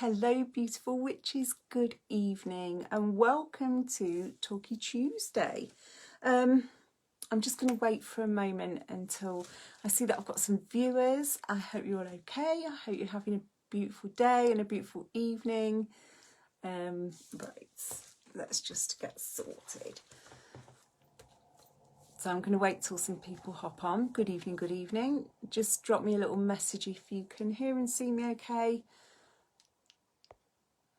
Hello beautiful witches, good evening and welcome to Talky Tuesday. I'm just going to wait for a moment until I see that I've got some viewers. I hope you're all okay. I hope you're having a beautiful day and a beautiful evening. Right, let's just get sorted. So I'm going to wait till some people hop on. Good evening, good evening. Just drop me a little message if you can hear and see me okay.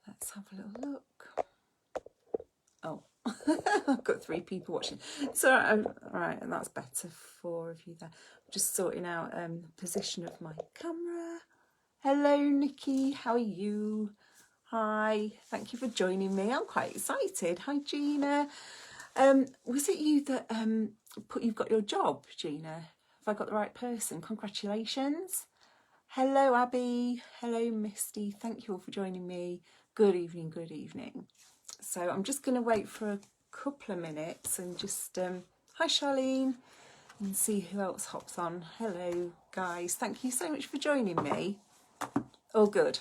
Let's have a little look. Oh, I've got 3 people watching. So, all right, and that's better. 4 of you there. Just sorting out the position of my camera. Hello, Nikki. How are you? Hi. Thank you for joining me. I'm quite excited. Hi, Gina. Was it you that you've got your job, Gina? Have I got the right person? Congratulations. Hello, Abby. Hello, Misty. Thank you all for joining me. Good evening, good evening. So I'm just going to wait for a couple of minutes and just, hi Charlene, and see who else hops on. Hello, guys. Thank you so much for joining me. Oh, good.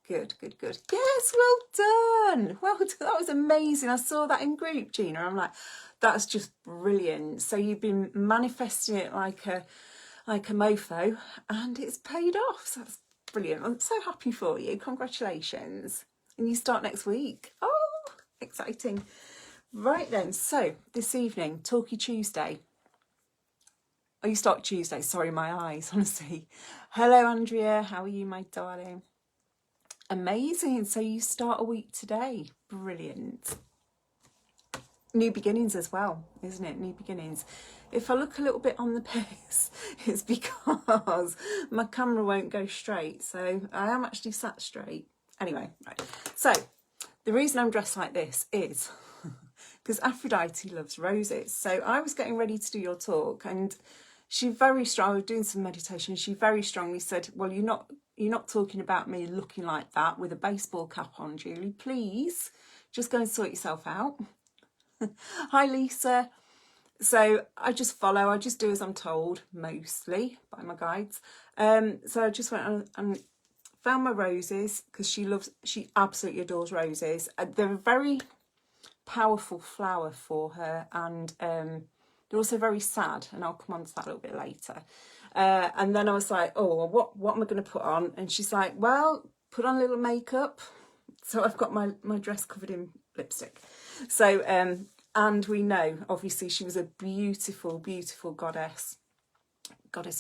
Good, good, good. Yes, well done. Well done. That was amazing. I saw that in group, Gina. I'm like, that's just brilliant. So you've been manifesting it like a mofo and it's paid off. So that's brilliant. I'm so happy for you. Congratulations. And you start next week. Oh, exciting. Right then, so this evening, Talky Tuesday. Oh, you start Tuesday. Sorry, my eyes, honestly. Hello, Andrea. How are you, my darling? Amazing. So you start a week today. Brilliant. New beginnings as well, isn't it? New beginnings. If I look a little bit on the pace, it's because my camera won't go straight. So I am actually sat straight. Anyway, right. So the reason I'm dressed like this is because Aphrodite loves roses. So I was getting ready to do your talk and she very strong, I was doing some meditation. She very strongly said, well, you're not talking about me looking like that with a baseball cap on, Julie. Please just go and sort yourself out. Hi, Lisa. So I just follow, I just do as I'm told, mostly by my guides. So I just went on and found my roses because she absolutely adores roses. They're a very powerful flower for her, and they're also very sad, and I'll come on to that a little bit later. And then I was like, oh, what am I going to put on? And she's like, well, put on a little makeup. So I've got my dress covered in lipstick. So, and we know, obviously, she was a beautiful, beautiful goddess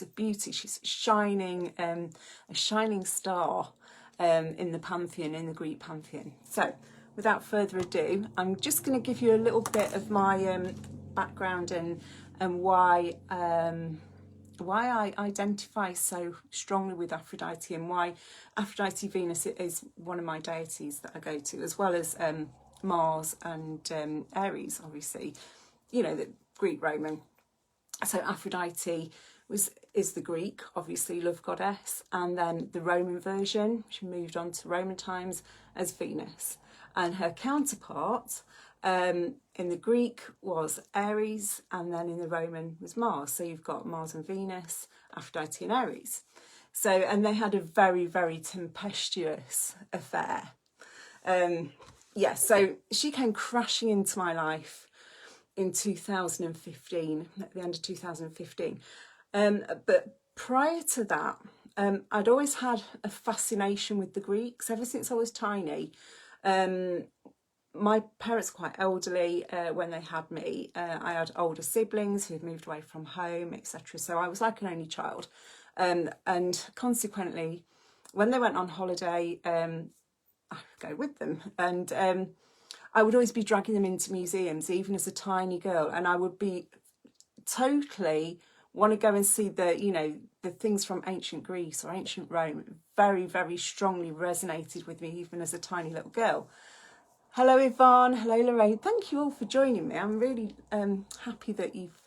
of beauty. She's shining, a shining star in the pantheon, in the Greek pantheon. So without further ado, I'm just going to give you a little bit of my background and why I identify so strongly with Aphrodite, and why Aphrodite Venus is one of my deities that I go to, as well as Mars and Aries, obviously, you know, the Greek Roman. So Aphrodite is the Greek, obviously, love goddess, and then the Roman version, she moved on to Roman times as Venus, and her counterpart in the Greek was Aries, and then in the Roman was Mars. So you've got Mars and Venus, Aphrodite and Aries. So, and they had a very, very tempestuous affair. Yeah, so she came crashing into my life in 2015, at the end of 2015. But prior to that, I'd always had a fascination with the Greeks ever since I was tiny. My parents were quite elderly when they had me. I had older siblings who had moved away from home, etc. So I was like an only child. And consequently, when they went on holiday, I would go with them. And I would always be dragging them into museums, even as a tiny girl. And I would be totally want to go and see the things from ancient Greece or ancient Rome. Very, very strongly resonated with me, even as a tiny little girl. Hello, Yvonne. Hello, Lorraine. Thank you all for joining me. I'm really happy that you've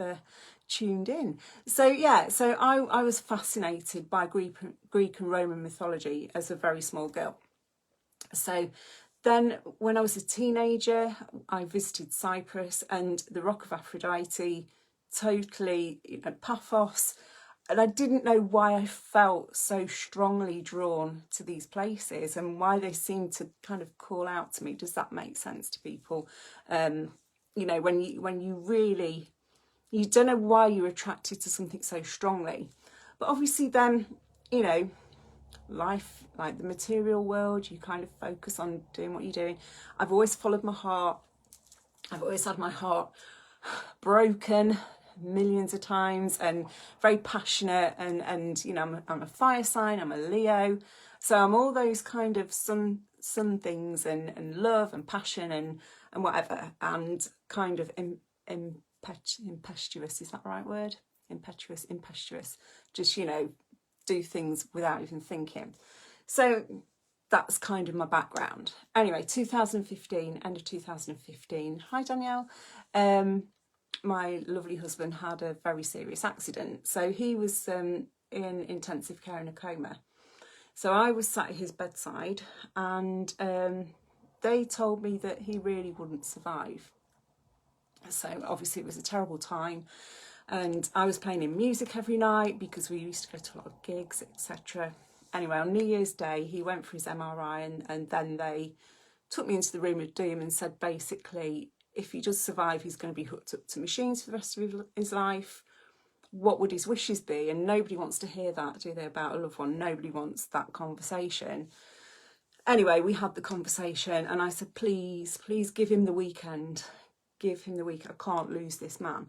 tuned in. So, yeah, so I was fascinated by Greek and Roman mythology as a very small girl. So then when I was a teenager, I visited Cyprus, and the Rock of Aphrodite, totally, Paphos, I didn't know why I felt so strongly drawn to these places and why they seemed to kind of call out to me. Does that make sense to people? You know, when you really, you don't know why you're attracted to something so strongly. But obviously then, you know, life, like the material world, you kind of focus on doing what you're doing. I've always followed my heart. I've always had my heart broken millions of times, and very passionate, and you know, I'm a fire sign, I'm a Leo, so I'm all those kind of sun things, and love and passion and whatever, and kind of impetuous, is that the right word? Impetuous, just, you know, do things without even thinking. So that's kind of my background. Anyway, 2015, end of 2015. Hi Danielle. My lovely husband had a very serious accident. So he was in intensive care in a coma. So I was sat at his bedside, and they told me that he really wouldn't survive. So obviously it was a terrible time. And I was playing him music every night because we used to go to a lot of gigs, etc. Anyway, on New Year's Day, he went for his MRI, and then they took me into the room of doom and said, basically, if he does survive, he's going to be hooked up to machines for the rest of his life. What would his wishes be? And nobody wants to hear that, do they, about a loved one? Nobody wants that conversation. Anyway, we had the conversation, and I said, please give him the weekend. Give him the weekend. I can't lose this man.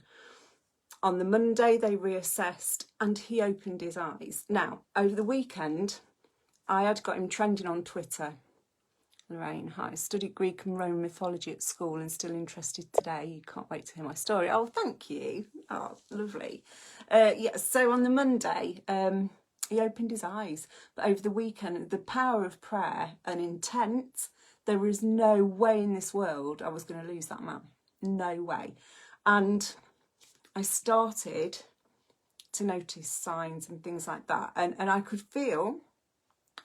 On the Monday, they reassessed, and he opened his eyes. Now, over the weekend, I had got him trending on Twitter. Lorraine, hi. Studied Greek and Roman mythology at school and still interested today. You can't wait to hear my story. Oh, thank you. Oh, lovely. Yeah, so on the Monday, he opened his eyes. But over the weekend, the power of prayer and intent, there was no way in this world I was going to lose that man. No way. And I started to notice signs and things like that. And I could feel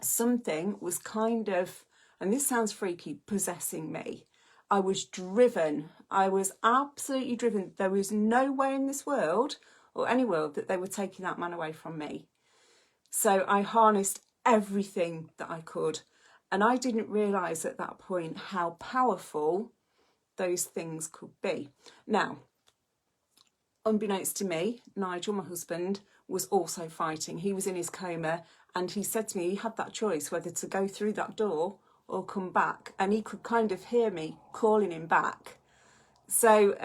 something was kind of, and this sounds freaky, possessing me. I was driven. I was absolutely driven. There was no way in this world, or any world, that they were taking that man away from me. So I harnessed everything that I could. And I didn't realise at that point how powerful those things could be. Now, unbeknownst to me, Nigel, my husband, was also fighting. He was in his coma, and he said to me he had that choice whether to go through that door or come back, and he could kind of hear me calling him back. So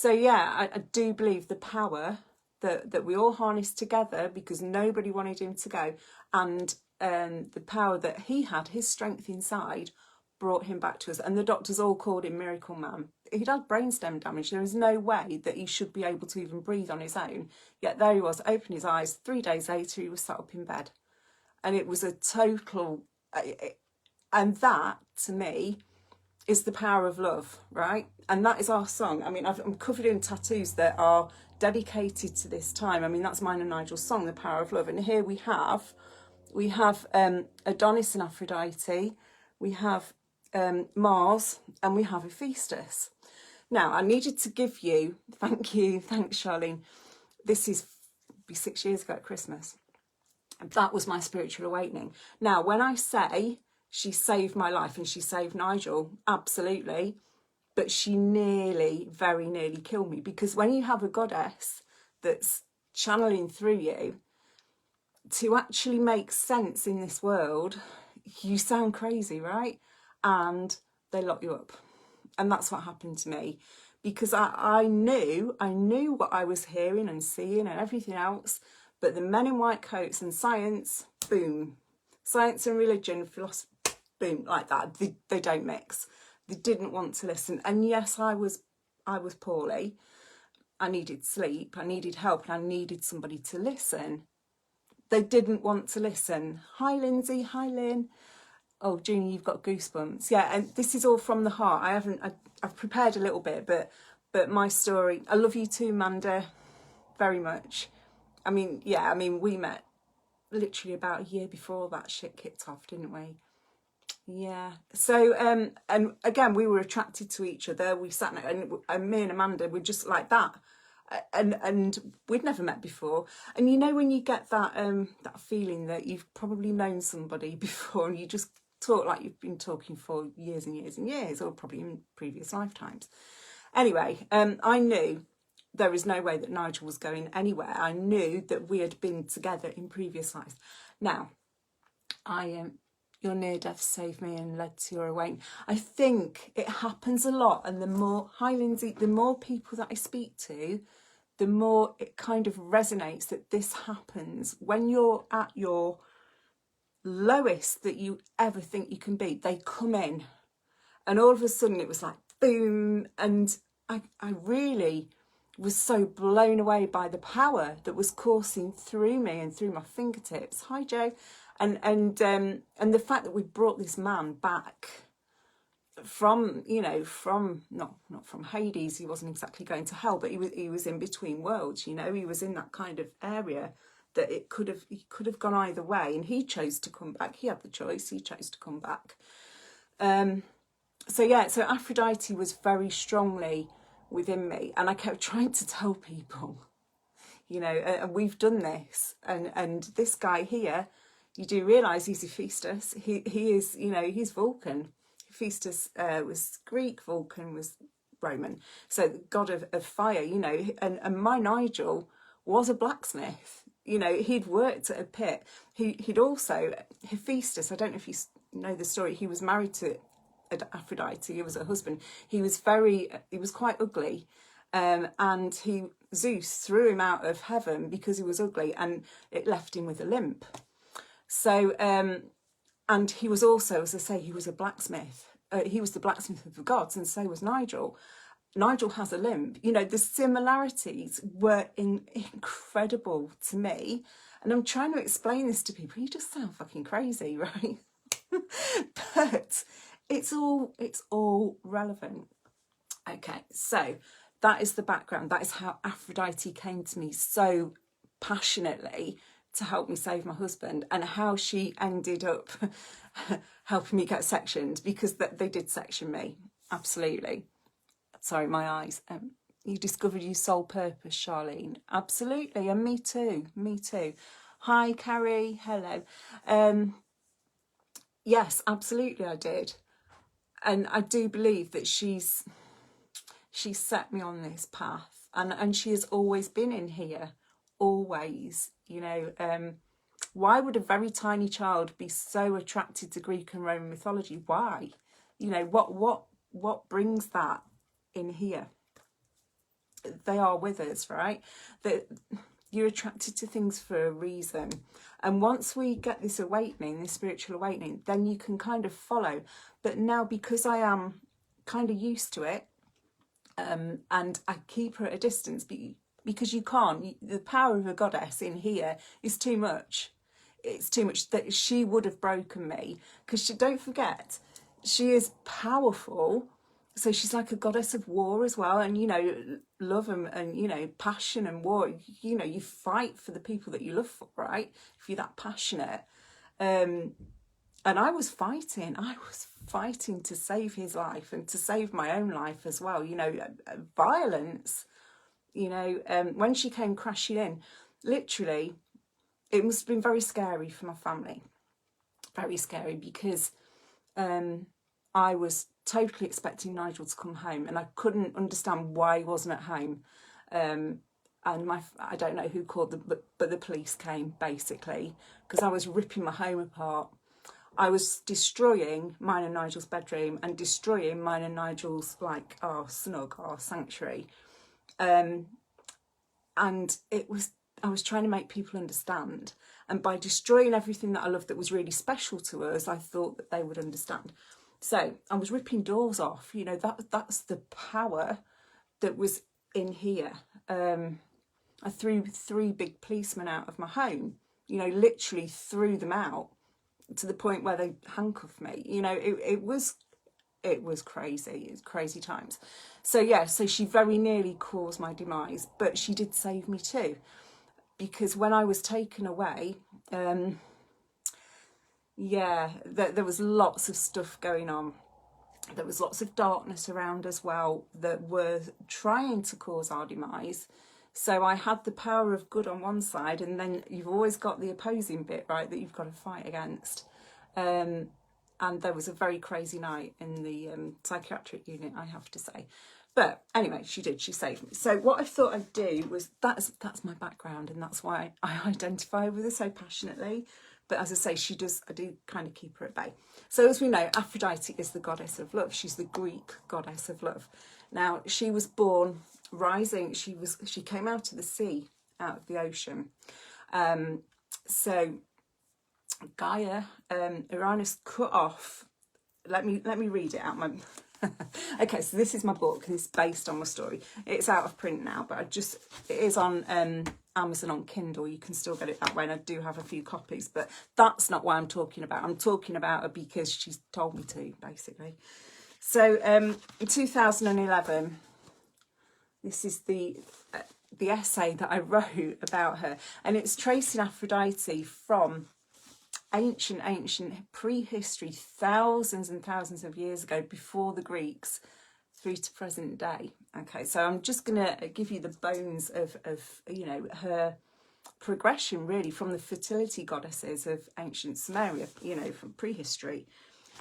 yeah, I do believe the power that we all harnessed together, because nobody wanted him to go, and the power that he had, his strength inside, brought him back to us. And the doctors all called him Miracle Man. He'd had brainstem damage. There was no way that he should be able to even breathe on his own. Yet there he was, opened his eyes. 3 days later, he was sat up in bed. And it was a total... And that, to me, is the power of love, right? And that is our song. I mean, I'm covered in tattoos that are dedicated to this time. I mean, that's mine and Nigel's song, The Power of Love. And here we have Adonis and Aphrodite. We have Mars, and we have Hephaestus. Now, I needed to give you, thanks Charlene, this is be 6 years ago at Christmas. That was my spiritual awakening. Now, when I say she saved my life and she saved Nigel, absolutely, but she very nearly killed me, because when you have a goddess that's channeling through you, to actually make sense in this world, you sound crazy, right? And they lock you up. And that's what happened to me, because I knew what I was hearing and seeing and everything else, but the men in white coats and science, boom. Science and religion, philosophy, boom, like that. They don't mix. They didn't want to listen. And yes, I was poorly. I needed sleep, I needed help, and I needed somebody to listen. They didn't want to listen. Hi, Lindsay. Hi, Lynn. Oh, Junie, you've got goosebumps. Yeah, and this is all from the heart. I've prepared a little bit, but my story. I love you too, Amanda, very much. I mean, yeah, we met literally about a year before that shit kicked off, didn't we? Yeah. So, and again, we were attracted to each other. We sat there, and me and Amanda were just like that. and we'd never met before. And you know when you get that that feeling that you've probably known somebody before, and you just talk like you've been talking for years and years and years, or probably in previous lifetimes. Anyway, I knew there was no way that Nigel was going anywhere. I knew that we had been together in previous lives. Now, your near death saved me and led to your awakening. I think it happens a lot, and the more, hi Lindsay, the more people that I speak to, the more it kind of resonates that this happens when you're at your lowest that you ever think you can be. They come in, and all of a sudden it was like boom, and I really was so blown away by the power that was coursing through me and through my fingertips. Hi Joe. And the fact that we brought this man back from, you know, from not from Hades, he wasn't exactly going to hell, but he was in between worlds, you know, he was in that kind of area that he could have gone either way, and he chose to come back. He had the choice, he chose to come back. So yeah, so Aphrodite was very strongly within me, and I kept trying to tell people, you know, and we've done this, and this guy here, you do realise he's Hephaestus. He is, you know, he's Vulcan. Hephaestus was Greek, Vulcan was Roman. So the god of fire, you know, and my Nigel was a blacksmith. You know, he'd worked at a pit. He'd also, Hephaestus, I don't know if you know the story, he was married to Aphrodite, he was her husband. He was quite ugly. And Zeus threw him out of heaven because he was ugly, and it left him with a limp. So, and he was also, as I say, he was a blacksmith. He was the blacksmith of the gods, and so was Nigel. Nigel has a limp. You know, the similarities were incredible to me. And I'm trying to explain this to people. You just sound fucking crazy, right? But it's all relevant. Okay, so that is the background. That is how Aphrodite came to me so passionately to help me save my husband, and how she ended up helping me get sectioned, because they did section me. Absolutely. Sorry, my eyes. You discovered your soul purpose, Charlene. Absolutely, and me too. Me too. Hi, Carrie. Hello. Yes, absolutely, I did, and I do believe that she set me on this path, and she has always been in here, always. You know, why would a very tiny child be so attracted to Greek and Roman mythology? Why? You know, what brings that in here? They are with us, right? That you're attracted to things for a reason. And once we get this awakening, this spiritual awakening, then you can kind of follow. But now, because I am kind of used to it, and I keep her at a distance, because you can't, the power of a goddess in here is too much. It's too much. That she would have broken me, because don't forget, she is powerful. So she's like a goddess of war as well, and you know, love and you know, passion and war. You know, you fight for the people that you love for, right? If you're that passionate. And I was fighting to save his life and to save my own life as well. You know, violence. You know, when she came crashing in, literally, it must have been very scary for my family. Very scary, because I was totally expecting Nigel to come home, and I couldn't understand why he wasn't at home. And I don't know who called them, but the police came, basically, because I was ripping my home apart. I was destroying mine and Nigel's bedroom, and destroying mine and Nigel's, like, our snug, our sanctuary. And I was trying to make people understand, and by destroying everything that I loved that was really special to us, I thought that they would understand. So I was ripping doors off. You know, that's the power that was in here. I threw 3 big policemen out of my home. You know, literally threw them out to the point where they handcuffed me. You know, it was crazy. It was crazy times. So yeah, so she very nearly caused my demise, but she did save me too, because when I was taken away, yeah, there was lots of stuff going on. There was lots of darkness around as well that were trying to cause our demise. So I had the power of good on one side, and then you've always got the opposing bit, right, that you've got to fight against. And there was a very crazy night in the psychiatric unit, I have to say. But anyway, she saved me. So what I thought I'd do was, that's my background, and that's why I identify with her so passionately. But as I say, I do kind of keep her at bay. So as we know, Aphrodite is the goddess of love. She's the Greek goddess of love. Now, she was born rising. She came out of the sea, out of the ocean. So Gaia, Uranus cut off. Let me read it out. Okay, so this is my book, and it's based on my story. It's out of print now, but it is on Amazon on Kindle. You can still get it that way, and I do have a few copies, but that's not why I'm talking about. I'm talking about her because she's told me to, basically. So in 2011, this is the essay that I wrote about her, and it's tracing Aphrodite from ancient prehistory, thousands and thousands of years ago, before the Greeks, through to present day. Okay, so I'm just going to give you the bones of her progression, really, from the fertility goddesses of ancient Sumeria, from prehistory.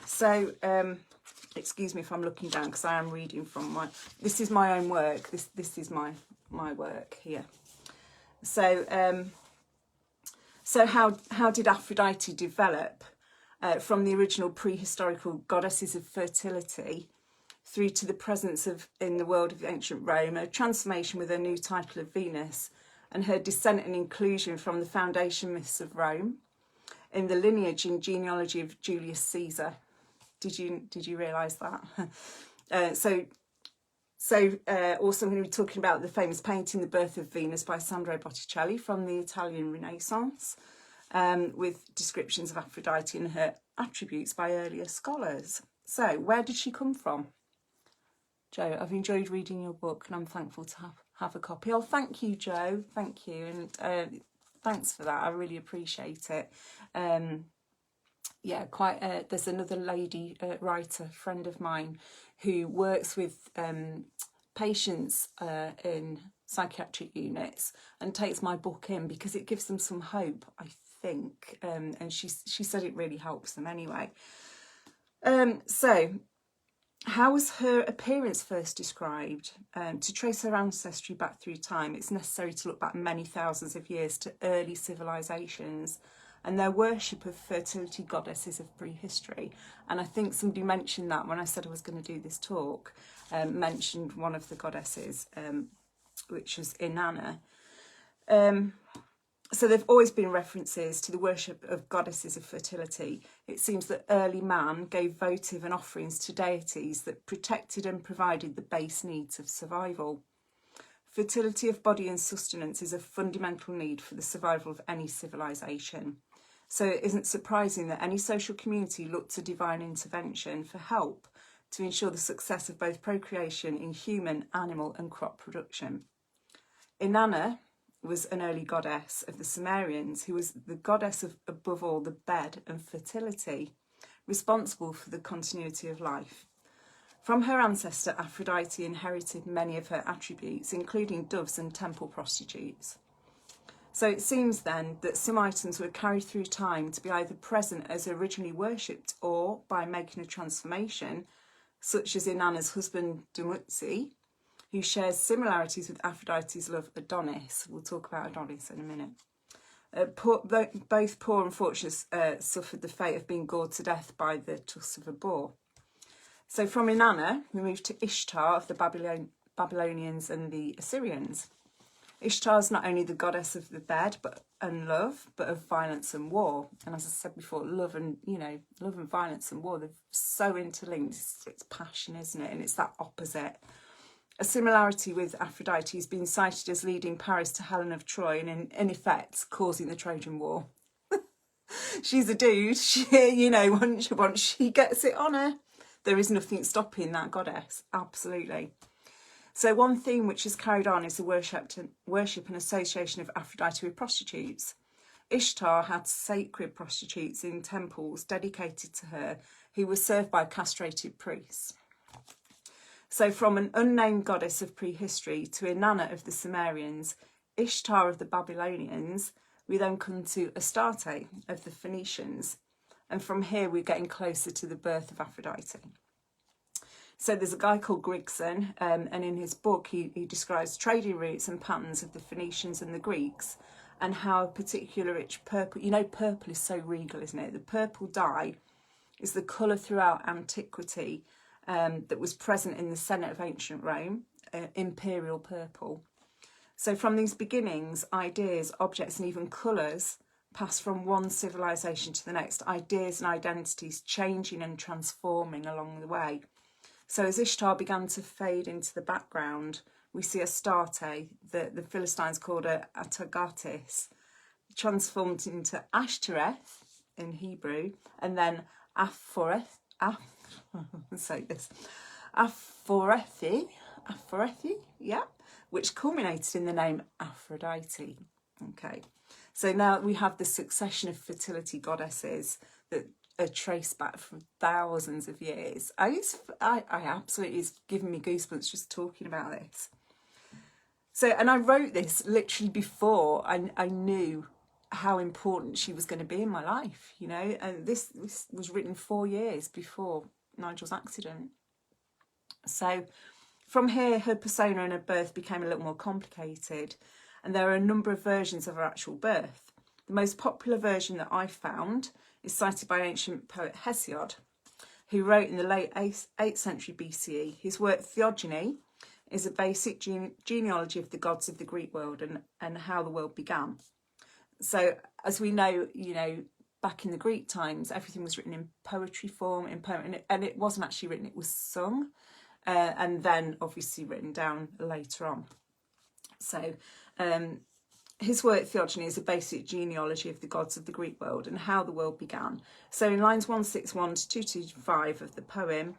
So excuse me if I'm looking down, because I am reading from this is my own work. This is my work here. So how did Aphrodite develop from the original prehistorical goddesses of fertility through to the presence in the world of ancient Rome, a transformation with her new title of Venus, and her descent and inclusion from the foundation myths of Rome in the lineage and genealogy of Julius Caesar? Did you realise that? Also I'm going to be talking about the famous painting The Birth of Venus by Sandro Botticelli from the Italian Renaissance, with descriptions of Aphrodite and her attributes by earlier scholars. So where did she come from? Joe, I've enjoyed reading your book, and I'm thankful to have a copy. Oh, thank you, Joe. Thank you. And thanks for that. I really appreciate it. Yeah, there's another lady writer, friend of mine, who works with patients in psychiatric units and takes my book in because it gives them some hope, I think. And she said it really helps them anyway. So how was her appearance first described? To trace her ancestry back through time, it's necessary to look back many thousands of years to early civilizations and their worship of fertility goddesses of prehistory. And I think somebody mentioned that when I said I was going to do this talk, mentioned one of the goddesses, which was Inanna. So there have always been references to the worship of goddesses of fertility. It seems that early man gave votive and offerings to deities that protected and provided the base needs of survival. Fertility of body and sustenance is a fundamental need for the survival of any civilization. So it isn't surprising that any social community looked to divine intervention for help to ensure the success of both procreation in human, animal and crop production. Inanna was an early goddess of the Sumerians, who was the goddess of, above all, the bed and fertility, responsible for the continuity of life. From her ancestor, Aphrodite inherited many of her attributes, including doves and temple prostitutes. So it seems then that some items were carried through time to be either present as originally worshipped or by making a transformation, such as Inanna's husband Dumuzi, who shares similarities with Aphrodite's love Adonis. We'll talk about Adonis in a minute. Both poor and fortunate suffered the fate of being gored to death by the tusks of a boar. So from Inanna, we move to Ishtar of the Babylonians and the Assyrians. Ishtar is not only the goddess of the bed and love, but of violence and war. And as I said before, love and violence and war, they're so interlinked. It's passion, isn't it? And it's that opposite. A similarity with Aphrodite has been cited as leading Paris to Helen of Troy and in effect causing the Trojan War. She's a dude. Once she gets it on her, there is nothing stopping that goddess. Absolutely. So one theme which is carried on is the worship and association of Aphrodite with prostitutes. Ishtar had sacred prostitutes in temples dedicated to her who were served by castrated priests. So from an unnamed goddess of prehistory to Inanna of the Sumerians, Ishtar of the Babylonians, we then come to Astarte of the Phoenicians. And from here, we're getting closer to the birth of Aphrodite. So there's a guy called Grigson, and in his book, he describes trading routes and patterns of the Phoenicians and the Greeks, and how a particular rich purple, you know, purple is so regal, isn't it? The purple dye is the colour throughout antiquity that was present in the Senate of ancient Rome, imperial purple. So from these beginnings, ideas, objects and even colours pass from one civilization to the next, ideas and identities changing and transforming along the way. So as Ishtar began to fade into the background, we see Astarte, the Philistines called her Atargatis, transformed into Ashtoreth in Hebrew, and then Aphorethi, yeah, which culminated in the name Aphrodite. Okay, so now we have the succession of fertility goddesses that are traced back from thousands of years. I absolutely, it's given me goosebumps just talking about this. So, and I wrote this literally before I knew how important she was going to be in my life, you know, and this was written 4 years before Nigel's accident. So from here, her persona and her birth became a little more complicated, and there are a number of versions of her actual birth. The most popular version that I found is cited by ancient poet Hesiod, who wrote in the late 8th century BCE. His work Theogony is a basic genealogy of the gods of the Greek world and how the world began. So as we know, you know, back in the Greek times, everything was written in poetry form, in poem, and it wasn't actually written, it was sung, and then obviously written down later on. So his work Theogony is a basic genealogy of the gods of the Greek world and how the world began. So in lines 161 to 225 of the poem,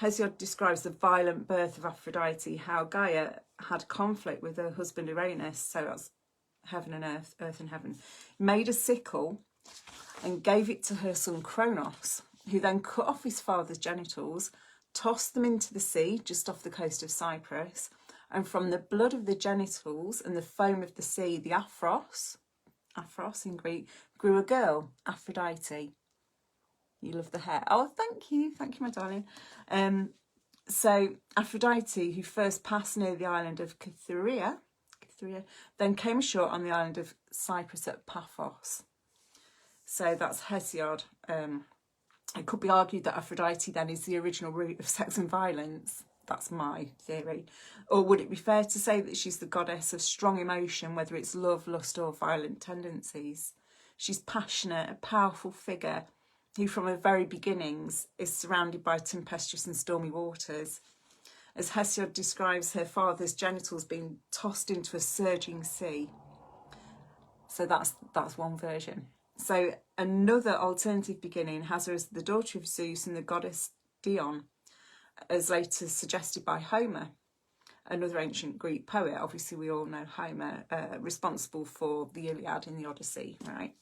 Hesiod describes the violent birth of Aphrodite, how Gaia had conflict with her husband Uranus, so that's heaven and earth, earth and heaven, made a sickle and gave it to her son Kronos, who then cut off his father's genitals, tossed them into the sea just off the coast of Cyprus, and from the blood of the genitals and the foam of the sea, the Aphros in Greek, grew a girl, Aphrodite. You love the hair. Oh, thank you, my darling. So Aphrodite, who first passed near the island of Cytherea, then came ashore on the island of Cyprus at Paphos. So that's Hesiod. It could be argued that Aphrodite then is the original root of sex and violence. That's my theory. Or would it be fair to say that she's the goddess of strong emotion, whether it's love, lust or violent tendencies? She's passionate, a powerful figure who from her very beginnings is surrounded by tempestuous and stormy waters. As Hesiod describes her father's genitals being tossed into a surging sea. So that's one version. So another alternative beginning has her as the daughter of Zeus and the goddess Dion, as later suggested by Homer, another ancient Greek poet. Obviously, we all know Homer, responsible for the Iliad and the Odyssey, right?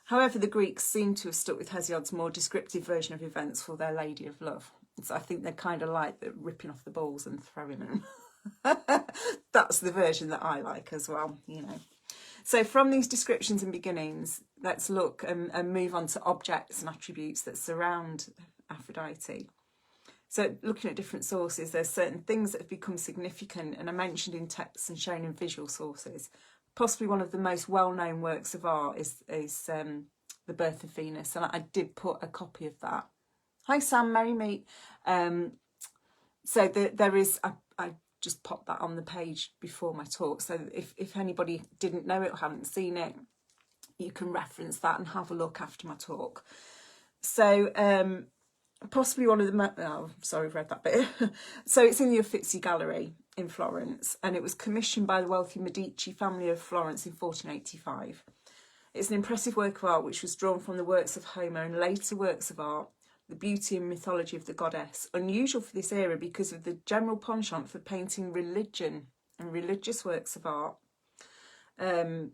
However, the Greeks seem to have stuck with Hesiod's more descriptive version of events for their Lady of Love. So I think they're kind of like the ripping off the balls and throwing them. That's the version that I like as well, you know. So from these descriptions and beginnings, let's look and move on to objects and attributes that surround Aphrodite. So looking at different sources, there's certain things that have become significant and are mentioned in texts and shown in visual sources. Possibly one of the most well-known works of art is The Birth of Venus, and I did put a copy of that. Hi Sam, merry meet. So there is, I just popped that on the page before my talk, so if anybody didn't know it or hadn't seen it, you can reference that and have a look after my talk. So possibly one of the, oh, sorry, I've read that bit. So it's in the Uffizi Gallery in Florence, and it was commissioned by the wealthy Medici family of Florence in 1485. It's an impressive work of art which was drawn from the works of Homer and later works of art, the beauty and mythology of the goddess, unusual for this era because of the general penchant for painting religion and religious works of art, due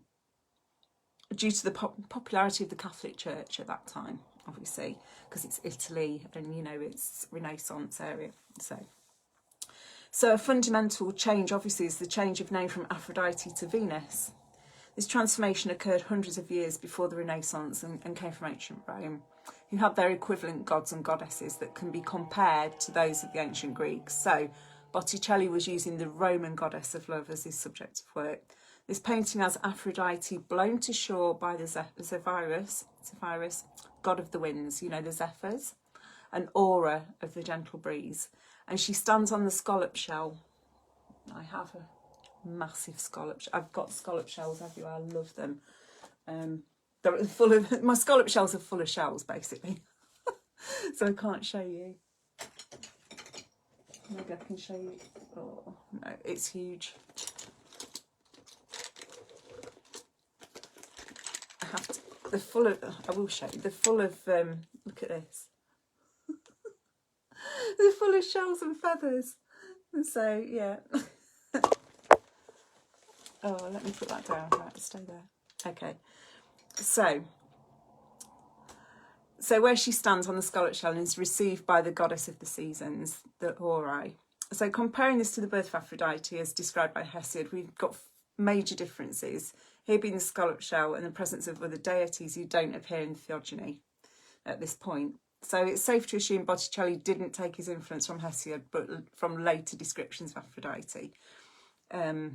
to the popularity of the Catholic Church at that time, obviously, because it's Italy and, you know, it's Renaissance area. So So a fundamental change, obviously, is the change of name from Aphrodite to Venus. This transformation occurred hundreds of years before the Renaissance and came from ancient Rome, who had their equivalent gods and goddesses that can be compared to those of the ancient Greeks. So Botticelli was using the Roman goddess of love as his subject of work. This painting has Aphrodite blown to shore by the Zephyrus, god of the winds, you know, the zephyrs, an aura of the gentle breeze. And she stands on the scallop shell. I have a massive scallop. I've got scallop shells everywhere. I love them. They're full of, my scallop shells are full of shells, basically. So I can't show you. Maybe I can show you. Oh no, it's huge. I have to. They're full of. I will show you. They're full of. Look at this. They're full of shells and feathers. And so yeah. Oh, let me put that down. Right, stay there. Okay. So where she stands on the scallop shell and is received by the goddess of the seasons, the Horai. So comparing this to the birth of Aphrodite as described by Hesiod, we've got major differences. Here being the scallop shell and the presence of other deities who don't appear in the theogony at this point. So it's safe to assume Botticelli didn't take his influence from Hesiod, but from later descriptions of Aphrodite. I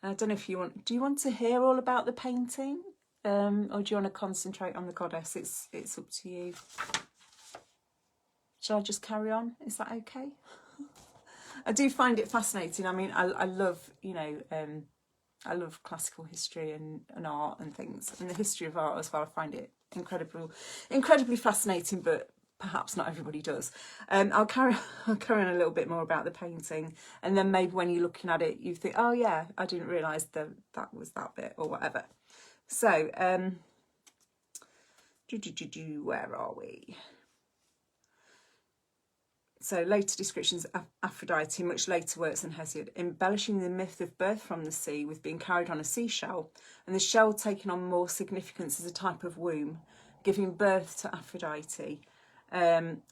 don't know if you want. Do you want to hear all about the painting, or do you want to concentrate on the goddess? It's up to you. Shall I just carry on? Is that okay? I do find it fascinating. I mean, I love, you know, I love classical history and art and things, and the history of art as well. I find it incredibly fascinating, but perhaps not everybody does. I'll carry on a little bit more about the painting, and then maybe when you're looking at it, you think, oh yeah, I didn't realise that was that bit or whatever. So, where are we? So later descriptions of Aphrodite, much later works than Hesiod, embellishing the myth of birth from the sea with being carried on a seashell, and the shell taking on more significance as a type of womb, giving birth to Aphrodite.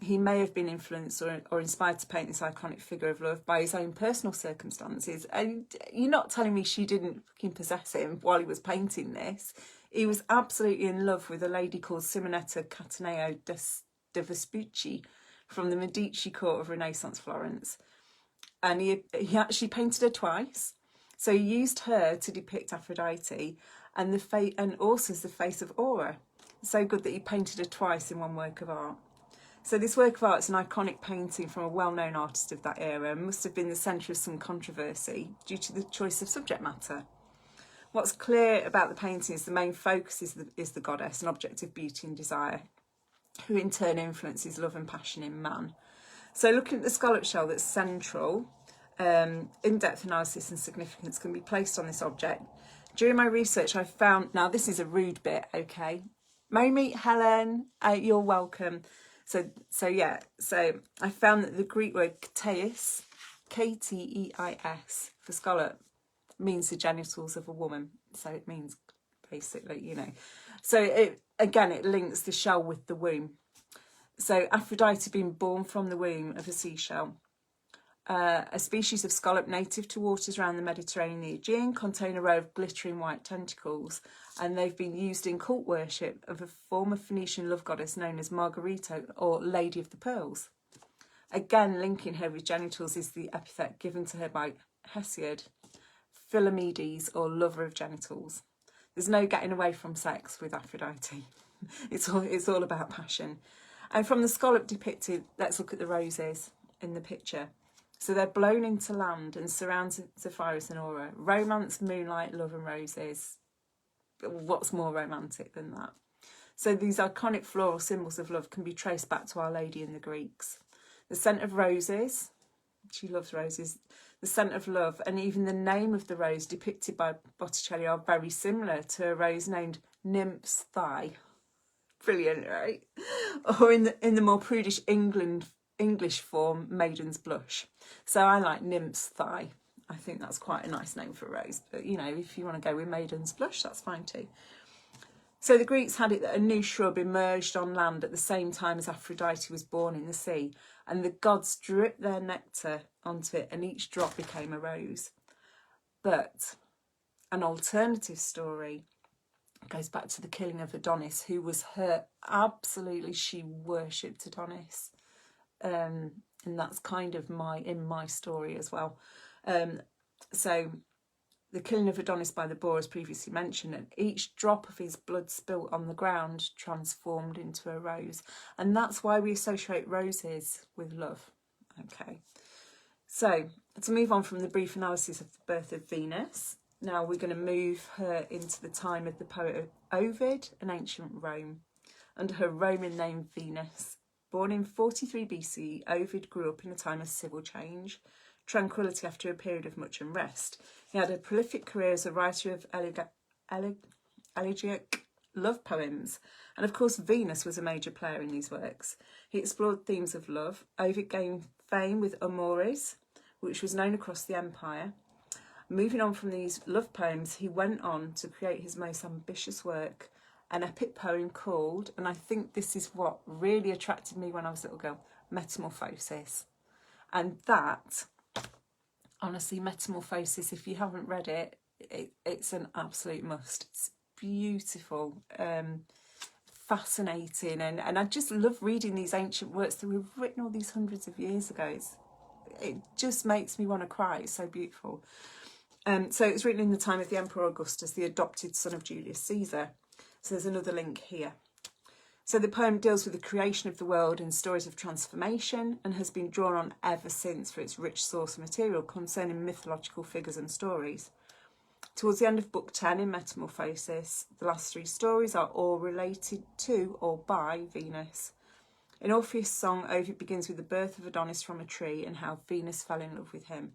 He may have been influenced or inspired to paint this iconic figure of love by his own personal circumstances. And you're not telling me she didn't fucking possess him while he was painting this. He was absolutely in love with a lady called Simonetta Cataneo de Vespucci from the Medici court of Renaissance Florence. And he actually painted her twice. So he used her to depict Aphrodite and also as the face of Aura. So good that he painted her twice in one work of art. So this work of art is an iconic painting from a well-known artist of that era and must have been the centre of some controversy due to the choice of subject matter. What's clear about the painting is the main focus is the goddess, an object of beauty and desire, who in turn influences love and passion in man. So looking at the scallop shell that's central, in-depth analysis and significance can be placed on this object. During my research I found, now this is a rude bit, okay? May meet Helen, you're welcome. So I found that the Greek word kteis, K-T-E-I-S, for scallop, means the genitals of a woman. So it means basically, you know. So it links the shell with the womb. So Aphrodite being born from the womb of a seashell. A species of scallop native to waters around the Mediterranean and the Aegean, contain a row of glittering white tentacles, and they've been used in cult worship of a former Phoenician love goddess known as Margarita, or Lady of the Pearls. Again, linking her with genitals is the epithet given to her by Hesiod, Philomedes, or lover of genitals. There's no getting away from sex with Aphrodite. It's all about passion. And from the scallop depicted, let's look at the roses in the picture. So they're blown into land and surround Zephyrus and Aura. Romance, moonlight, love and roses. What's more romantic than that? So these iconic floral symbols of love can be traced back to Our Lady and the Greeks. The scent of roses, she loves roses, the scent of love, and even the name of the rose depicted by Botticelli are very similar to a rose named Nymph's Thigh. Brilliant, right? Or in the more prudish English form, Maiden's Blush. So I like Nymph's Thigh. I think that's quite a nice name for a rose. But, you know, if you want to go with Maiden's Blush, that's fine too. So the Greeks had it that a new shrub emerged on land at the same time as Aphrodite was born in the sea, and the gods dripped their nectar onto it, and each drop became a rose. But an alternative story goes back to the killing of Adonis, who was her absolutely, she worshipped Adonis. And that's kind of in my story as well. So the killing of Adonis by the boar, as previously mentioned, and each drop of his blood spilt on the ground transformed into a rose. And that's why we associate roses with love. Okay, so to move on from the brief analysis of the birth of Venus, now we're going to move her into the time of the poet Ovid in ancient Rome, under her Roman name Venus. Born in 43 BC, Ovid grew up in a time of civil change, tranquility after a period of much unrest. He had a prolific career as a writer of elegiac love poems, and of course Venus was a major player in these works. He explored themes of love. Ovid gained fame with Amores, which was known across the empire. Moving on from these love poems, he went on to create his most ambitious work, an epic poem called, and I think this is what really attracted me when I was a little girl, Metamorphosis. And that, honestly, Metamorphosis, if you haven't read it, it's an absolute must. It's beautiful, fascinating, and I just love reading these ancient works that were written all these hundreds of years ago. It just makes me want to cry. It's so beautiful. So it was written in the time of the Emperor Augustus, the adopted son of Julius Caesar. So there's another link here. So the poem deals with the creation of the world and stories of transformation, and has been drawn on ever since for its rich source material concerning mythological figures and stories. Towards the end of Book 10 in Metamorphosis, the last 3 stories are all related to or by Venus. In Orpheus' song, Ovid begins with the birth of Adonis from a tree and how Venus fell in love with him.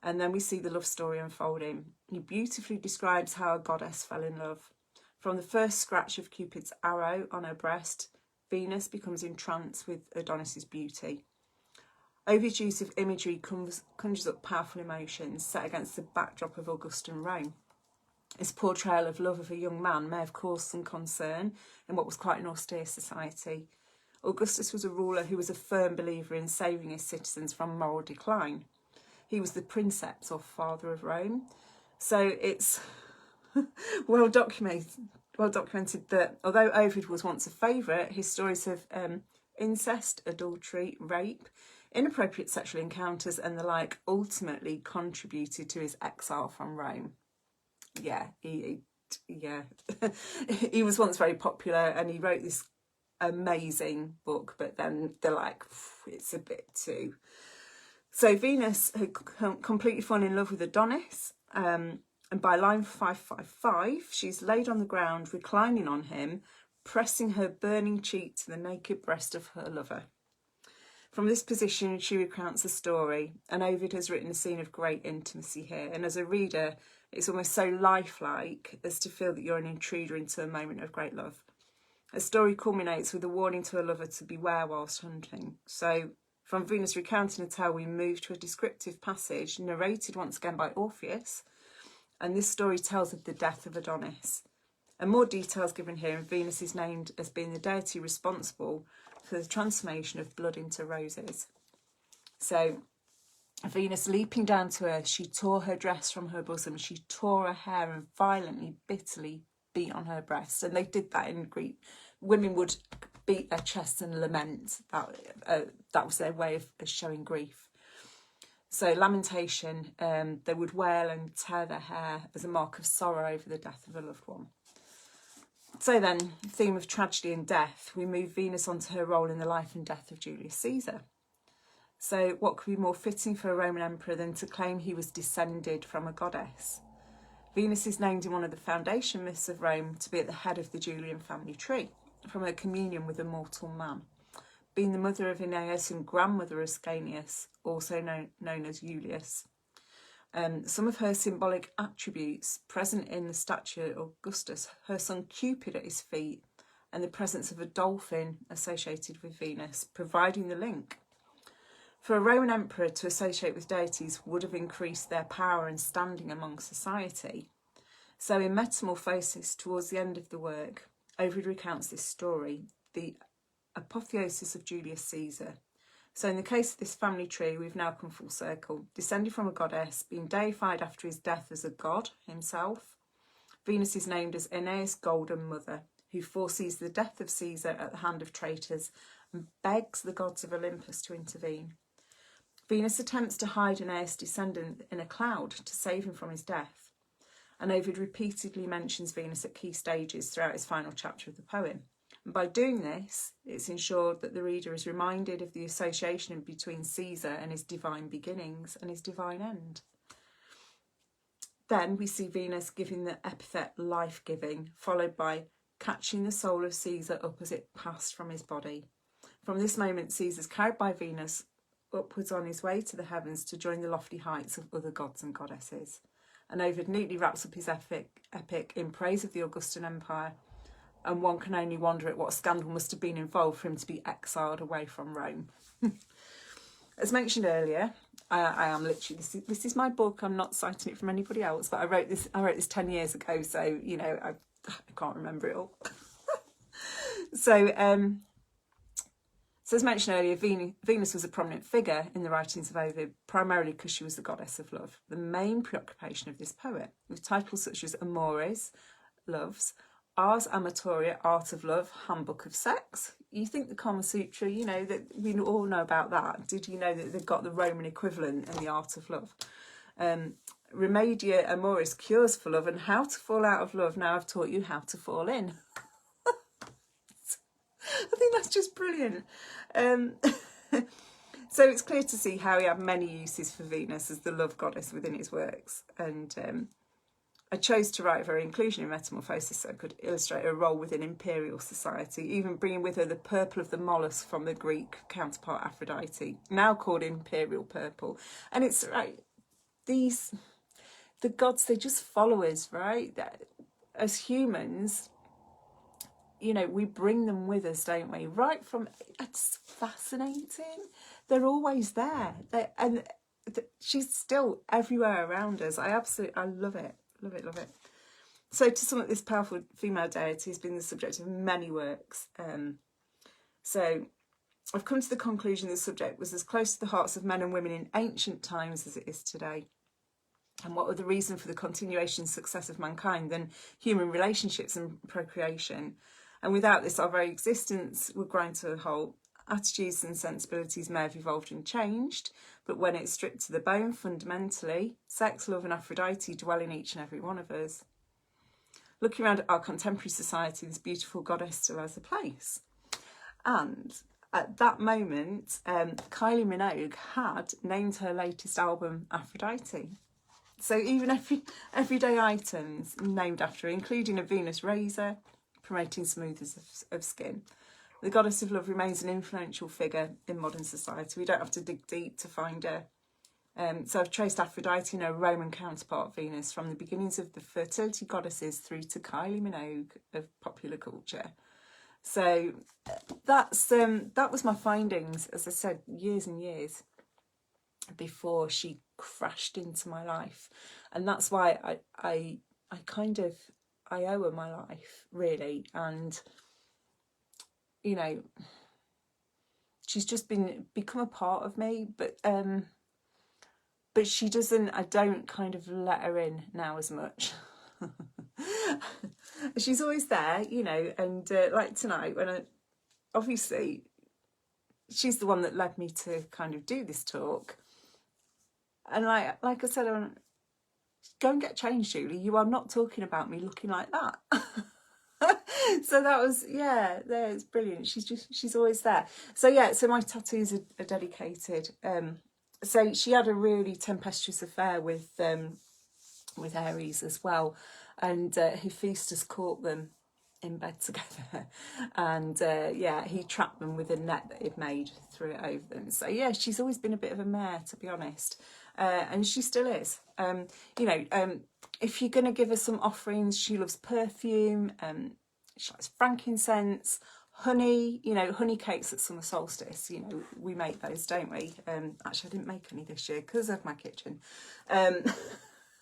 And then we see the love story unfolding. He beautifully describes how a goddess fell in love. From the first scratch of Cupid's arrow on her breast, Venus becomes entranced with Adonis's beauty. Ovid's use of imagery conjures up powerful emotions set against the backdrop of Augustan Rome. His portrayal of love of a young man may have caused some concern in what was quite an austere society. Augustus was a ruler who was a firm believer in saving his citizens from moral decline. He was the princeps, or father of Rome. So it's well documented that although Ovid was once a favourite, his stories of incest, adultery, rape, inappropriate sexual encounters and the like ultimately contributed to his exile from Rome. Yeah, he was once very popular, and he wrote this amazing book, but then they're like, it's a bit too... So Venus had completely fallen in love with Adonis, and by line 555, she's laid on the ground, reclining on him, pressing her burning cheek to the naked breast of her lover. From this position, she recounts the story, and Ovid has written a scene of great intimacy here. And as a reader, it's almost so lifelike as to feel that you're an intruder into a moment of great love. The story culminates with a warning to a lover to beware whilst hunting. So, from Venus recounting a tale, we move to a descriptive passage narrated once again by Orpheus, and this story tells of the death of Adonis. And more details given here, and Venus is named as being the deity responsible for the transformation of blood into roses. So, Venus leaping down to earth, she tore her dress from her bosom, she tore her hair and violently, bitterly beat on her breast. And they did that in Greek. Women would beat their chests and lament. That was their way of showing grief. So lamentation, they would wail and tear their hair as a mark of sorrow over the death of a loved one. So then, theme of tragedy and death, we move Venus onto her role in the life and death of Julius Caesar. So what could be more fitting for a Roman emperor than to claim he was descended from a goddess? Venus is named in one of the foundation myths of Rome to be at the head of the Julian family tree, from her communion with a mortal man, being the mother of Aeneas and grandmother of Ascanius, also known as Julius. Some of her symbolic attributes present in the statue of Augustus, her son Cupid at his feet, and the presence of a dolphin associated with Venus, providing the link. For a Roman emperor to associate with deities would have increased their power and standing among society. So in Metamorphosis, towards the end of the work, Ovid recounts this story, the apotheosis of Julius Caesar. So in the case of this family tree, we've now come full circle. Descended from a goddess, being deified after his death as a god himself, Venus is named as Aeneas' golden mother, who foresees the death of Caesar at the hand of traitors and begs the gods of Olympus to intervene. Venus attempts to hide Aeneas' descendant in a cloud to save him from his death. And Ovid repeatedly mentions Venus at key stages throughout his final chapter of the poem. And by doing this, it's ensured that the reader is reminded of the association between Caesar and his divine beginnings and his divine end. Then we see Venus giving the epithet life-giving, followed by catching the soul of Caesar up as it passed from his body. From this moment, Caesar's carried by Venus upwards on his way to the heavens to join the lofty heights of other gods and goddesses. And Ovid neatly wraps up his epic in praise of the Augustan Empire, and one can only wonder at what scandal must have been involved for him to be exiled away from Rome. As mentioned earlier, I am literally, this is my book, I'm not citing it from anybody else, but I wrote this 10 years ago, so, you know, I can't remember it all. So as mentioned earlier, Venus was a prominent figure in the writings of Ovid, primarily because she was the goddess of love, the main preoccupation of this poet, with titles such as Amores, loves, Ars Amatoria, art of love, handbook of sex. You think the Kama Sutra, you know, that we all know about that. Did you know that they've got the Roman equivalent in the art of love? Remedia Amoris, cures for love, and how to fall out of love. Now I've taught you how to fall in. I think that's just brilliant. So it's clear to see how he had many uses for Venus as the love goddess within his works. And I chose to write of her inclusion in Metamorphosis so I could illustrate her role within imperial society, even bringing with her the purple of the mollusk from the Greek counterpart Aphrodite, now called imperial purple. And it's right, the gods, they just follow us, right? As humans, you know, we bring them with us, don't we? Right from, it's fascinating. They're always there. She's still everywhere around us. I love it. Love it, love it. So to sum up, this powerful female deity has been the subject of many works. So I've come to the conclusion the subject was as close to the hearts of men and women in ancient times as it is today. And what were the reason for the continuation and success of mankind than human relationships and procreation? And without this, our very existence would grind to a halt. Attitudes and sensibilities may have evolved and changed, but when it's stripped to the bone, fundamentally, sex, love and Aphrodite dwell in each and every one of us. Looking around at our contemporary society, this beautiful goddess still has a place. And at that moment, Kylie Minogue had named her latest album Aphrodite. So even everyday items named after her, including a Venus razor, promoting smoothness of skin. The goddess of love remains an influential figure in modern society. We don't have to dig deep to find her. So I've traced Aphrodite and her Roman counterpart Venus from the beginnings of the fertility goddesses through to Kylie Minogue of popular culture. So that was my findings, as I said, years and years before she crashed into my life. And that's why I owe her my life, really. And you know, she's just become a part of me, but she doesn't, I don't kind of let her in now as much. She's always there, you know, and like tonight, when obviously she's the one that led me to kind of do this talk. And like I said, go and get changed, Julie. You are not talking about me looking like that. So that was, yeah, it's brilliant. She's always there. So yeah, so my tattoos are dedicated. So she had a really tempestuous affair with Aries as well, and Hephaestus caught them in bed together, and yeah, he trapped them with a net that he'd made, threw it over them. So yeah, she's always been a bit of a mare, to be honest, and she still is. You know, if you're going to give her some offerings, she loves perfume, she likes frankincense, honey, you know, honey cakes at summer solstice, you know, we make those, don't we? Actually, I didn't make any this year because of my kitchen.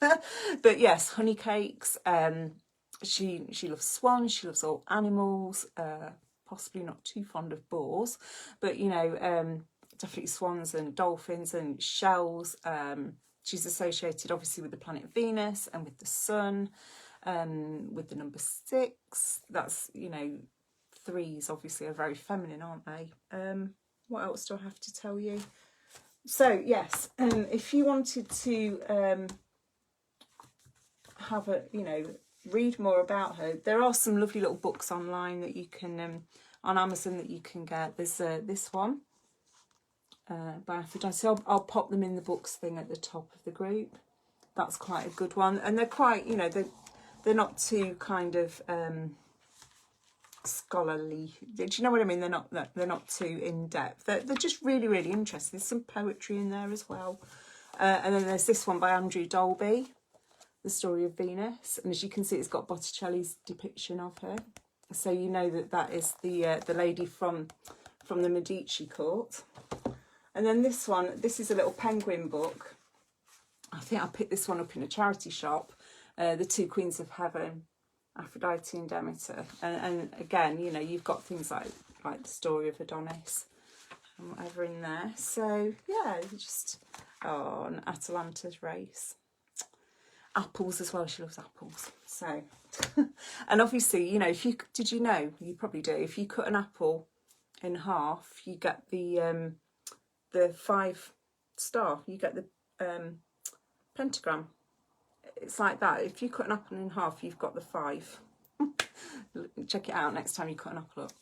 But yes, honey cakes. She loves swans. She loves all animals. Possibly not too fond of boars, but you know, definitely swans and dolphins and shells. She's associated obviously with the planet Venus and with the sun, with the number 6. That's, you know, 3s obviously are very feminine, aren't they? What else do I have to tell you? So yes, if you wanted to have a, you know, read more about her, there are some lovely little books online that you can on Amazon that you can get. There's this one by Aphrodite. So I'll pop them in the books thing at the top of the group. That's quite a good one, and they're quite, you know, they're not too kind of scholarly. Do you know what I mean? They're not too in depth. They're just really, really interesting. There's some poetry in there as well. And then there's this one by Andrew Dolby, The Story of Venus, and as you can see, it's got Botticelli's depiction of her, so you know that that is the lady from the Medici court. And then this one, this is a little penguin book. I think I picked this one up in a charity shop. The Two Queens of Heaven, Aphrodite and Demeter, and again, you know, you've got things like the story of Adonis and whatever in there. So yeah, just an Atalanta's race. Apples as well, she loves apples. So and obviously, you know, if you did, you know, you probably do, if you cut an apple in half, you get the 5 star, you get the pentagram. It's like that. If you cut an apple in half, you've got the 5. Check it out next time you cut an apple up.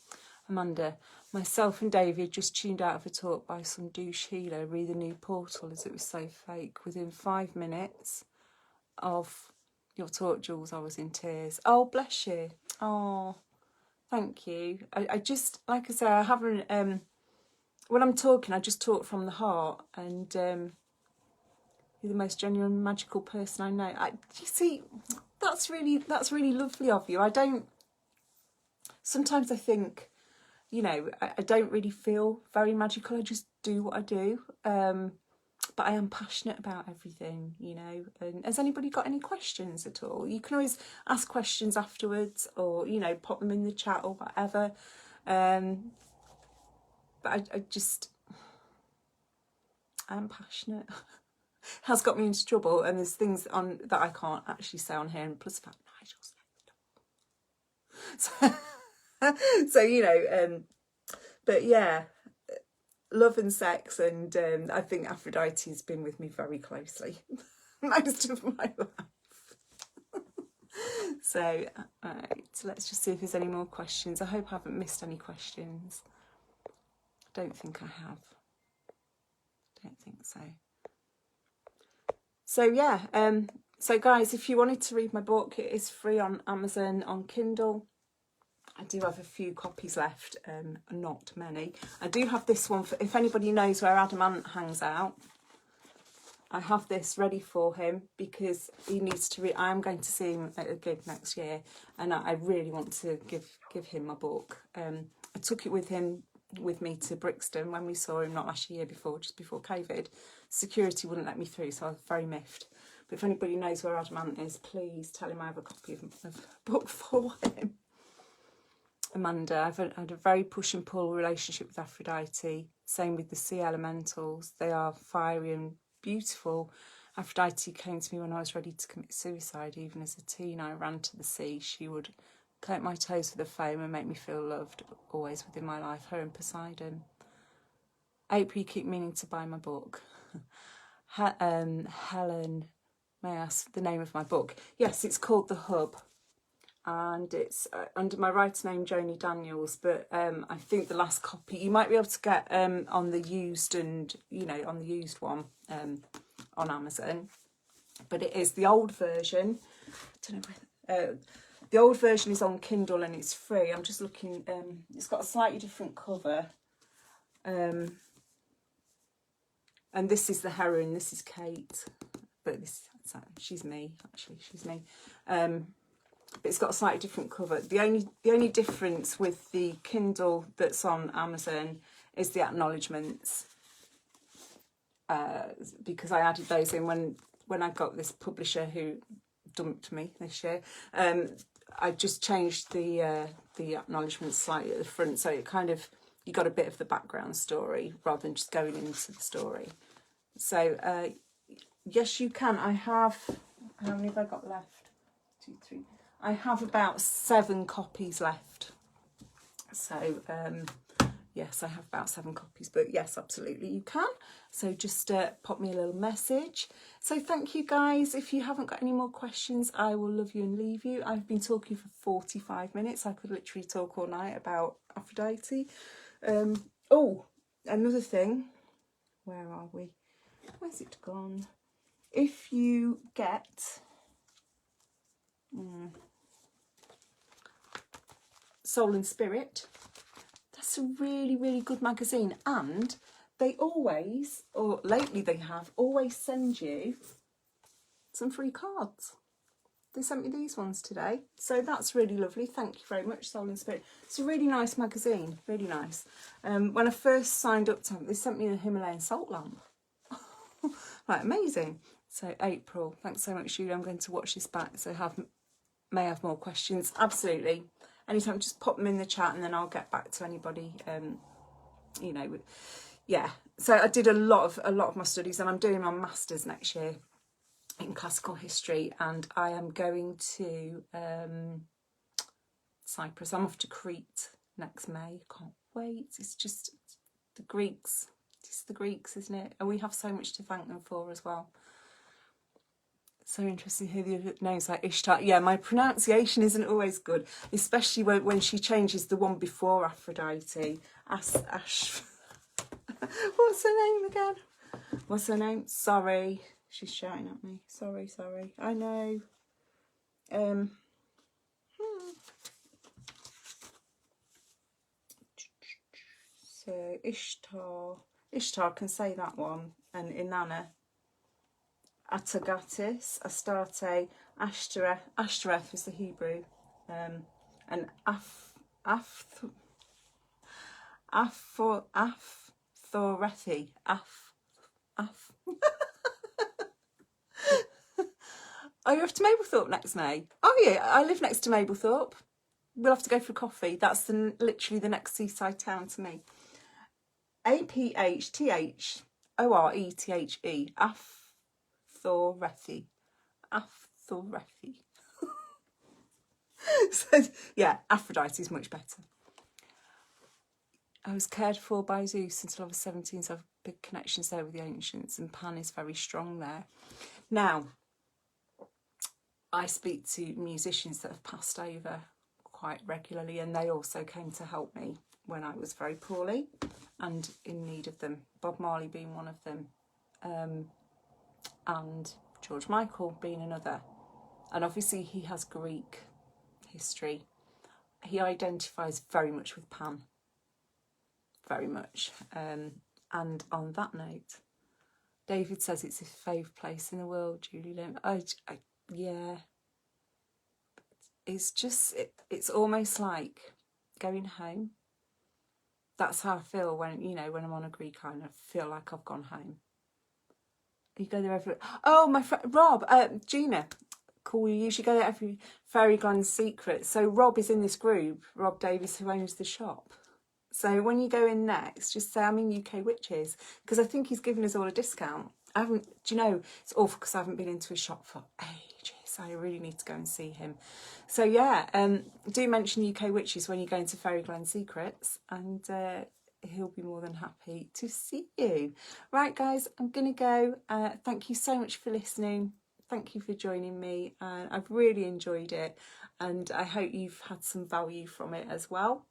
Amanda, myself and David just tuned out of a talk by some douche healer, read the new portal as it was so fake. Within 5 minutes of your talk, Jules, I was in tears. Oh, bless you. Oh, thank you. I just, like I say, I haven't, when I'm talking, I just talk from the heart, and you're the most genuine, magical person I know. You see, that's really lovely of you. Sometimes I think, you know, I don't really feel very magical. I just do what I do. But I am passionate about everything, you know. And has anybody got any questions at all? You can always ask questions afterwards, or, you know, pop them in the chat or whatever. But I'm passionate. Has got me into trouble, and there's things on that I can't actually say on here, and plus the fact Nigel said so you know, but yeah, love and sex, and I think Aphrodite's been with me very closely most of my life. So right, let's just see if there's any more questions. I hope I haven't missed any questions. Don't think I have. Don't think so. So yeah, so guys, if you wanted to read my book, it is free on Amazon on Kindle. I do have a few copies left, not many. I do have this one for if anybody knows where Adamant hangs out. I have this ready for him because he needs to read. I am going to see him at a gig next year, and I really want to give him my book. I took it with me to Brixton when we saw him, not last year, before, just before COVID. Security wouldn't let me through, so I was very miffed. But if anybody knows where Adamant is, please tell him I have a copy of a book for him. Amanda, I've had a very push and pull relationship with Aphrodite. Same with the sea elementals. They are fiery and beautiful. Aphrodite came to me when I was ready to commit suicide. Even as a teen, I ran to the sea. She would collect my toes with her foam and make me feel loved, always within my life. Her and Poseidon. April, you keep meaning to buy my book. Helen, may I ask the name of my book? Yes, it's called The Hub. And it's under my writer name, Joni Daniels, but I think the last copy you might be able to get on the used, and you know, on the used one on Amazon. But it is the old version. I don't know where, the old version is on Kindle and it's free. I'm just looking. It's got a slightly different cover. And this is the heroine. This is Kate, but she's me. Actually, she's me. But it's got a slightly different cover. The only difference with the Kindle that's on Amazon is the acknowledgements, because I added those in when when I got this publisher who dumped me this year, I just changed the acknowledgements slightly at the front, so it kind of, you got a bit of the background story rather than just going into the story. So yes, you can. I have, how many have I got left? 2, 3. I have about 7 copies left. So yes, I have about 7 copies, but yes, absolutely you can. So just pop me a little message. So thank you guys. If you haven't got any more questions, I will love you and leave you. I've been talking for 45 minutes. I could literally talk all night about Aphrodite. Oh, another thing. Where are we? Where's it gone? If you get Soul and Spirit, that's a really, really good magazine, and they always, or lately they have, always send you some free cards. They sent me these ones today, so that's really lovely. Thank you very much, Soul and Spirit. It's a really nice magazine, really nice. When I first signed up to them, they sent me a Himalayan salt lamp. Right, amazing. So April, thanks so much, Julie. I'm going to watch this back, so may have more questions. Absolutely. Anytime, just pop them in the chat and then I'll get back to anybody. You know, yeah. So I did a lot of my studies, and I'm doing my masters next year in classical history, and I am going to Cyprus. I'm off to Crete next May. Can't wait. It's just the Greeks. It's the Greeks, isn't it? And we have so much to thank them for as well. So interesting to hear the other names like Ishtar. Yeah, my pronunciation isn't always good, especially when she changes the one before Aphrodite. What's her name again? What's her name? Sorry, she's shouting at me. Sorry. I know. So Ishtar can say that one, and Inanna. Atagatis, Astarte, Ashtoreth was the Hebrew, and Aphthorethi, Are you off to Mablethorpe next May? Oh yeah, I live next to Mablethorpe. We'll have to go for a coffee. That's literally the next seaside town to me. Aphthorethe, Aphthoreti. So yeah, Aphrodite is much better. I was cared for by Zeus until I was 17, so I have big connections there with the ancients, and Pan is very strong there. Now, I speak to musicians that have passed over quite regularly, and they also came to help me when I was very poorly and in need of them. Bob Marley being one of them, and George Michael being another. And obviously he has Greek history. He identifies very much with Pan. Very much. And on that note, David says it's his favourite place in the world, Julie Lim. Yeah. It's just, it's almost like going home. That's how I feel when, you know, when I'm on a Greek island. I feel like I've gone home. You go there every... Oh, my friend, Rob, Gina. Cool, we usually go there every Fairy Glen Secret. So Rob is in this group, Rob Davis, who owns the shop. So when you go in next, just say, I'm in UK Witches, because I think he's giving us all a discount. I haven't, do you know, it's awful because I haven't been into his shop for ages. I really need to go and see him. So yeah, do mention UK Witches when you go into Fairy Glen Secrets, and he'll be more than happy to see you. Right, guys, I'm going to go. Thank you so much for listening. Thank you for joining me. I've really enjoyed it, and I hope you've had some value from it as well.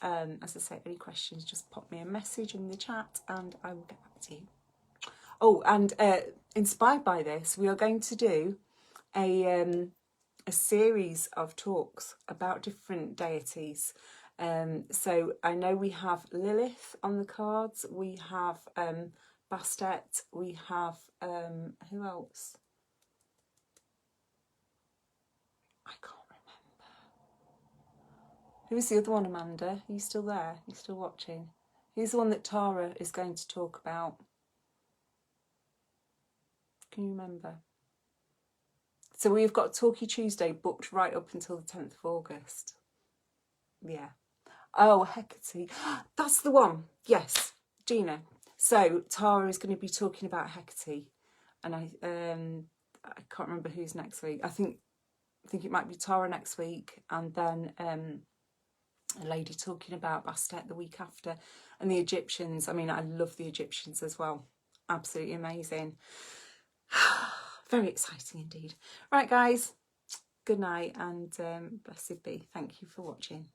As I say, any questions, just pop me a message in the chat and I will get back to you. Oh, and inspired by this, we are going to do a series of talks about different deities. So I know we have Lilith on the cards, we have Bastet, we have who else? I can't remember. Who is the other one, Amanda? Are you still there? Are you still watching? Who's the one that Tara is going to talk about? Can you remember? So we've got Talkie Tuesday booked right up until the 10th of August. Yeah. Oh, Hecate. That's the one. Yes, Gina. So Tara is going to be talking about Hecate, and I can't remember who's next week. I think it might be Tara next week, and then a lady talking about Bastet the week after, and the Egyptians. I mean, I love the Egyptians as well. Absolutely amazing. Very exciting indeed. Right, guys. Good night and blessed be. Thank you for watching.